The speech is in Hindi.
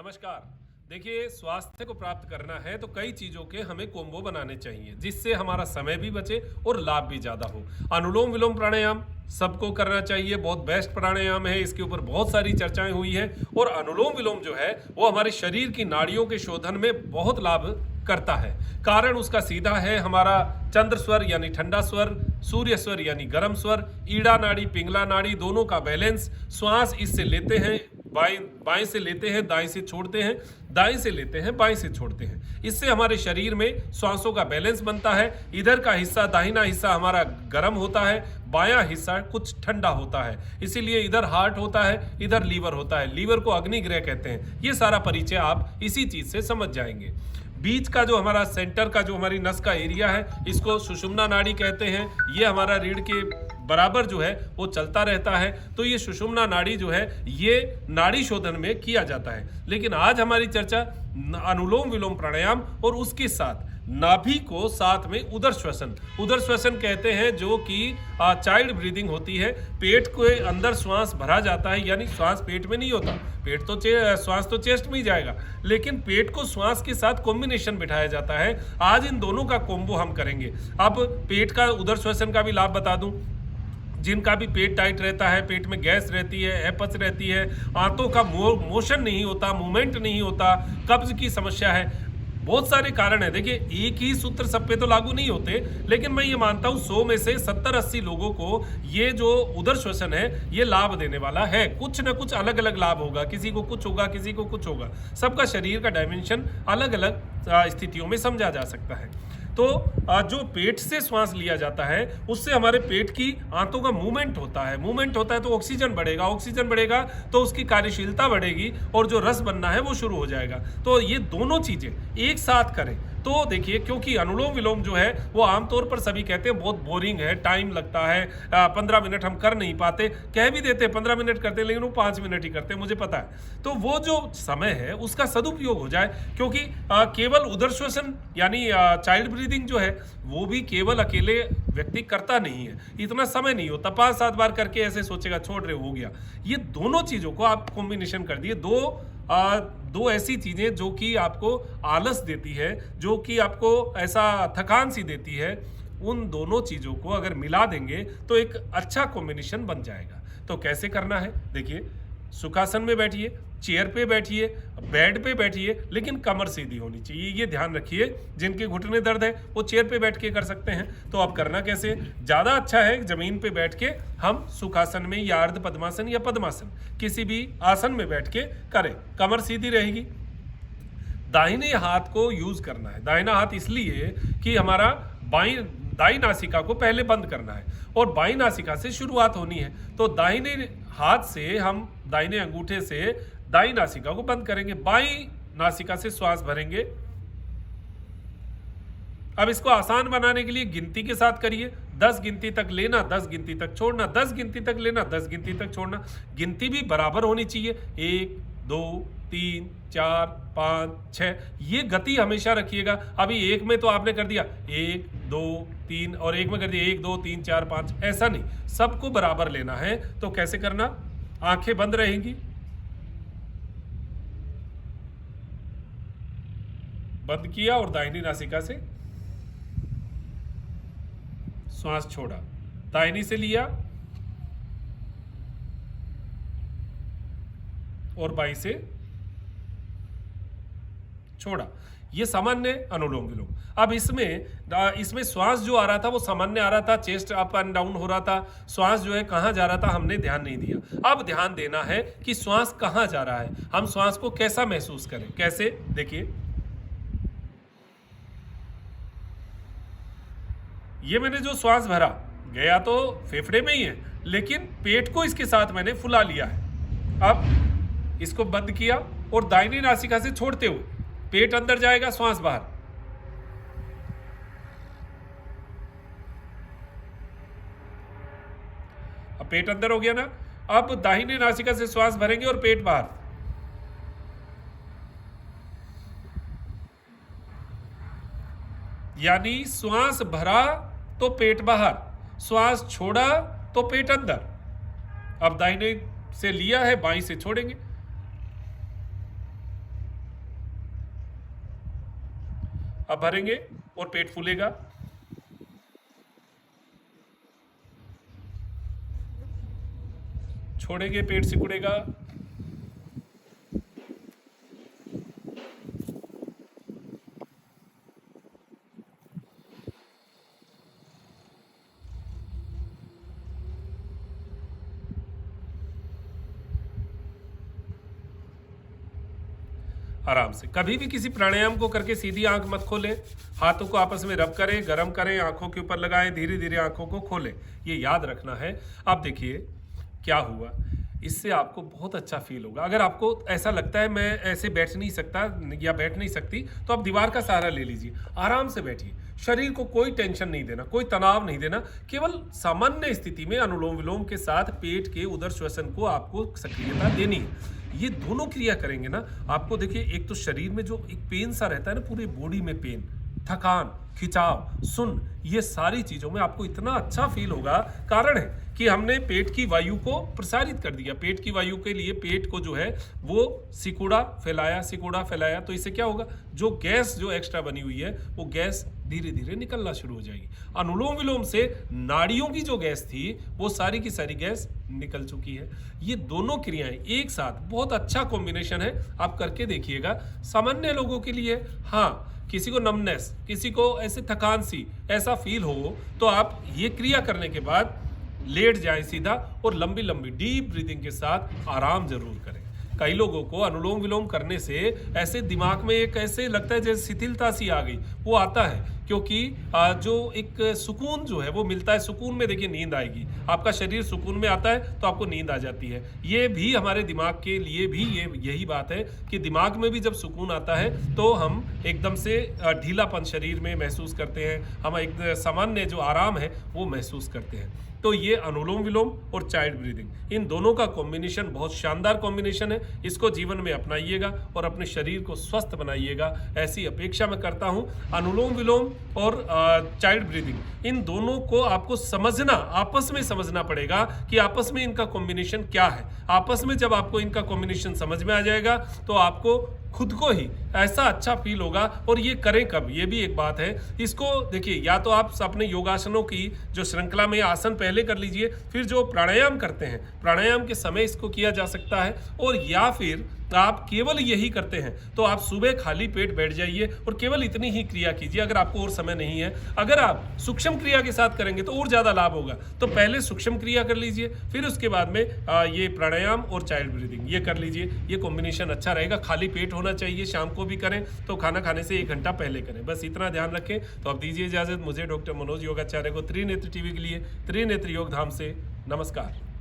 नमस्कार। देखिए, स्वास्थ्य को प्राप्त करना है तो कई चीजों के हमें कोम्बो बनाने चाहिए जिससे हमारा समय भी बचे और लाभ भी ज्यादा हो। अनुलोम विलोम प्राणायाम सबको करना चाहिए, बहुत बेस्ट प्राणायाम है, इसके ऊपर बहुत सारी चर्चाएं हुई हैं। और अनुलोम विलोम जो है वो हमारे शरीर की नाड़ियों के शोधन में बहुत लाभ करता है। कारण उसका सीधा है, हमारा चंद्र स्वर यानी ठंडा स्वर, सूर्य स्वर यानी गर्म स्वर, ईड़ा नाड़ी पिंगला नाड़ी दोनों का बैलेंस। श्वास इससे लेते हैं, बाएं से लेते हैं, दाएं से छोड़ते हैं, दाएं से लेते हैं, बाएं से छोड़ते हैं। इससे हमारे शरीर में श्वासों का बैलेंस बनता है। इधर का हिस्सा, दाहिना हिस्सा हमारा गर्म होता है, बायां हिस्सा कुछ ठंडा होता है। इसीलिए इधर हार्ट होता है, इधर लीवर होता है। लीवर को अग्निग्रह कहते हैं। ये सारा परिचय आप इसी चीज से समझ जाएंगे। बीच का जो हमारा सेंटर का जो हमारी नस का एरिया है, इसको सुषुम्ना नाड़ी कहते हैं। ये हमारा रीढ़ के बराबर जो है वो चलता रहता है। तो ये सुषुम्ना नाड़ी जो है ये नाड़ी शोधन में किया जाता है। लेकिन आज हमारी चर्चा अनुलोम विलोम प्राणायाम और उसके साथ नाभि को साथ में उदर श्वसन कहते हैं, जो कि चाइल्ड ब्रीदिंग होती है। पेट के अंदर श्वास भरा जाता है, यानी श्वास पेट में नहीं होता, पेट तो श्वास तो चेस्ट में ही जाएगा, लेकिन पेट को श्वास के साथ कॉम्बिनेशन बिठाया जाता है। आज इन दोनों का कोम्बो हम करेंगे। अब पेट का उदर श्वसन का भी लाभ बता दूं। जिनका भी पेट टाइट रहता है, पेट में गैस रहती है, अपच रहती है, आंतों का मोशन नहीं होता, मूवमेंट नहीं होता, कब्ज की समस्या है, बहुत सारे कारण है। देखिए, एक ही सूत्र सब पे तो लागू नहीं होते, लेकिन मैं ये मानता हूँ 100 में से 70-80 लोगों को ये जो उदर श्वसन है ये लाभ देने वाला है। कुछ ना कुछ अलग अलग लाभ होगा, किसी को कुछ होगा, किसी को कुछ होगा। सबका शरीर का डायमेंशन अलग अलग स्थितियों में समझा जा सकता है। तो जो पेट से श्वास लिया जाता है उससे हमारे पेट की आंतों का मूवमेंट होता है तो ऑक्सीजन बढ़ेगा तो उसकी कार्यशीलता बढ़ेगी और जो रस बनना है वो शुरू हो जाएगा। तो ये दोनों चीजें एक साथ करें तो देखिए, क्योंकि अनुलोम विलोम जो है वो आमतौर पर सभी कहते हैं बहुत बोरिंग है, टाइम लगता है, 15 मिनट हम कर नहीं पाते, कह भी देते हैं 15 मिनट करते हैं, लेकिन वो 5 मिनट ही करते हैं, मुझे पता है। तो वो जो समय है उसका सदुपयोग हो जाए, क्योंकि केवल उदर श्वसन यानी चाइल्ड ब्रीदिंग जो है वो भी केवल अकेले व्यक्ति करता नहीं है, इतना समय नहीं होता। 5-7 बार करके ऐसे सोचेगा छोड़ रहे हो गया। ये दोनों चीजों को आप कॉम्बिनेशन कर दिए, दो ऐसी चीजें जो कि आपको आलस देती है, जो कि आपको ऐसा थकान सी देती है, उन दोनों चीजों को अगर मिला देंगे तो एक अच्छा कॉम्बिनेशन बन जाएगा। तो कैसे करना है देखिए, सुखासन में बैठिए, चेयर पे बैठिए, बेड पे बैठिए, लेकिन कमर सीधी होनी चाहिए, ये ध्यान रखिए। जिनके घुटने दर्द है वो चेयर पे बैठ के कर सकते हैं। तो अब करना कैसे, ज़्यादा अच्छा है जमीन पे बैठ के हम सुखासन में या अर्ध पद्मासन या पद्मासन किसी भी आसन में बैठ के करें, कमर सीधी रहेगी। दाहिने हाथ को यूज करना है। दाहिना हाथ इसलिए कि हमारा दाई नासिका को पहले बंद करना है और बाई नासिका से शुरुआत होनी है। तो दाहिने हाथ से हम दाहिने अंगूठे से दाई नासिका को बंद करेंगे, बाई नासिका से श्वास भरेंगे। अब इसको आसान बनाने के लिए गिनती के साथ करिए। 10 गिनती तक लेना, 10 गिनती तक छोड़ना, 10 गिनती तक लेना, 10 गिनती तक छोड़ना। गिनती भी बराबर होनी चाहिए, 1 2 3 4 5 6, ये गति हमेशा रखिएगा। अभी एक में तो आपने कर दिया 1 2 3 और एक में कर दिया 1 2 3 4 5, ऐसा नहीं, सबको बराबर लेना है। तो कैसे करना, आंखें बंद रहेंगी, बंद किया और दाहिनी नासिका से श्वास छोड़ा, दाहिनी से लिया और बाई से छोड़ा। ये सामान्य अनुलोम विलोम। अब इसमें श्वास जो आ रहा था वो सामान्य आ रहा था, चेस्ट अप एंड डाउन हो रहा था, श्वास जो है कहाँ जा रहा था हमने ध्यान नहीं दिया। अब ध्यान देना है कि श्वास कहाँ जा रहा है, हम श्वास को कैसा महसूस करें। कैसे, देखिए, ये मैंने जो श्वास भरा गया तो फेफड़े में ही है, लेकिन पेट को इसके साथ मैंने फुला लिया है। अब इसको बंद किया और दाहिनी नासिका से छोड़ते हुए पेट अंदर जाएगा, श्वास बाहर। अब पेट अंदर हो गया ना, अब दाहिनी नासिका से श्वास भरेंगे और पेट बाहर। यानी श्वास भरा तो पेट बाहर, श्वास छोड़ा तो पेट अंदर। अब दाहिने से लिया है, बाईं से छोड़ेंगे। अब भरेंगे और पेट फूलेगा। छोड़ेंगे, पेट सिकुड़ेगा। आराम से कभी भी किसी प्राणायाम को करके सीधी आंख मत खोलें। हाथों को आपस में रब करें, गर्म करें, आंखों के ऊपर लगाएं, धीरे धीरे आंखों को खोलें। ये याद रखना है। अब देखिए क्या हुआ, इससे आपको बहुत अच्छा फील होगा। अगर आपको ऐसा लगता है मैं ऐसे बैठ नहीं सकता या बैठ नहीं सकती, तो आप दीवार का सहारा ले लीजिए, आराम से बैठिए। शरीर को कोई टेंशन नहीं देना, कोई तनाव नहीं देना। केवल सामान्य स्थिति में अनुलोम विलोम के साथ पेट के उदर श्वसन को आपको सक्रियता देनी है। ये दोनों क्रिया करेंगे ना, आपको देखिए एक तो शरीर में जो एक पेन सा रहता है ना, पूरी बॉडी में पेन, थकान, खिंचाव, सुन, ये सारी चीज़ों में आपको इतना अच्छा फील होगा। कारण है कि हमने पेट की वायु को प्रसारित कर दिया। पेट की वायु के लिए पेट को जो है वो सिकुड़ा फैलाया, तो इससे क्या होगा, जो गैस जो एक्स्ट्रा बनी हुई है वो गैस धीरे धीरे निकलना शुरू हो जाएगी। अनुलोम विलोम से नाड़ियों की जो गैस थी वो सारी की सारी गैस निकल चुकी है। ये दोनों क्रियाएं एक साथ बहुत अच्छा कॉम्बिनेशन है, आप करके देखिएगा। सामान्य लोगों के लिए, हाँ, किसी को नमनेस, किसी को ऐसे थकान सी ऐसा फील हो, तो आप ये क्रिया करने के बाद लेट जाएं सीधा और लंबी लंबी डीप ब्रीदिंग के साथ आराम जरूर करें। कई लोगों को अनुलोम विलोम करने से ऐसे दिमाग में एक ऐसे लगता है जैसे शिथिलता सी आ गई, वो आता है क्योंकि जो एक सुकून जो है वो मिलता है। सुकून में देखिए नींद आएगी, आपका शरीर सुकून में आता है तो आपको नींद आ जाती है। ये भी हमारे दिमाग के लिए भी यही बात है कि दिमाग में भी जब सुकून आता है तो हम एकदम से ढीलापन शरीर में महसूस करते हैं, हम एक सामान्य जो आराम है वो महसूस करते हैं। तो ये अनुलोम विलोम और चाइल्ड ब्रीदिंग, इन दोनों का कॉम्बिनेशन बहुत शानदार कॉम्बिनेशन है। इसको जीवन में अपनाइएगा और अपने शरीर को स्वस्थ बनाइएगा, ऐसी अपेक्षा मैं करता हूँ। अनुलोम विलोम और चाइल्ड ब्रीदिंग, इन दोनों को आपको समझना, आपस में समझना पड़ेगा कि आपस में इनका कॉम्बिनेशन क्या है। आपस में जब आपको इनका कॉम्बिनेशन समझ में आ जाएगा तो आपको खुद को ही ऐसा अच्छा फील होगा। और ये करें कब, ये भी एक बात है। इसको देखिए, या तो आप अपने योगासनों की जो श्रृंखला में आसन पहले कर लीजिए, फिर जो प्राणायाम करते हैं प्राणायाम के समय इसको किया जा सकता है, और या फिर आप केवल यही करते हैं तो आप सुबह खाली पेट बैठ जाइए और केवल इतनी ही क्रिया कीजिए अगर आपको और समय नहीं है। अगर आप सूक्ष्म क्रिया के साथ करेंगे तो और ज़्यादा लाभ होगा। तो पहले सूक्ष्म क्रिया कर लीजिए, फिर उसके बाद में ये प्राणायाम और चाइल्ड ब्रीदिंग ये कर लीजिए। ये कॉम्बिनेशन अच्छा रहेगा। खाली पेट होना चाहिए, शाम को भी करें तो खाना खाने से 1 घंटा पहले करें, बस इतना ध्यान रखें। तो अब दीजिए इजाज़त मुझे, डॉक्टर मनोज योगाचार्य को, त्रिनेत्र टीवी के लिए त्रिनेत्र योग धाम से नमस्कार।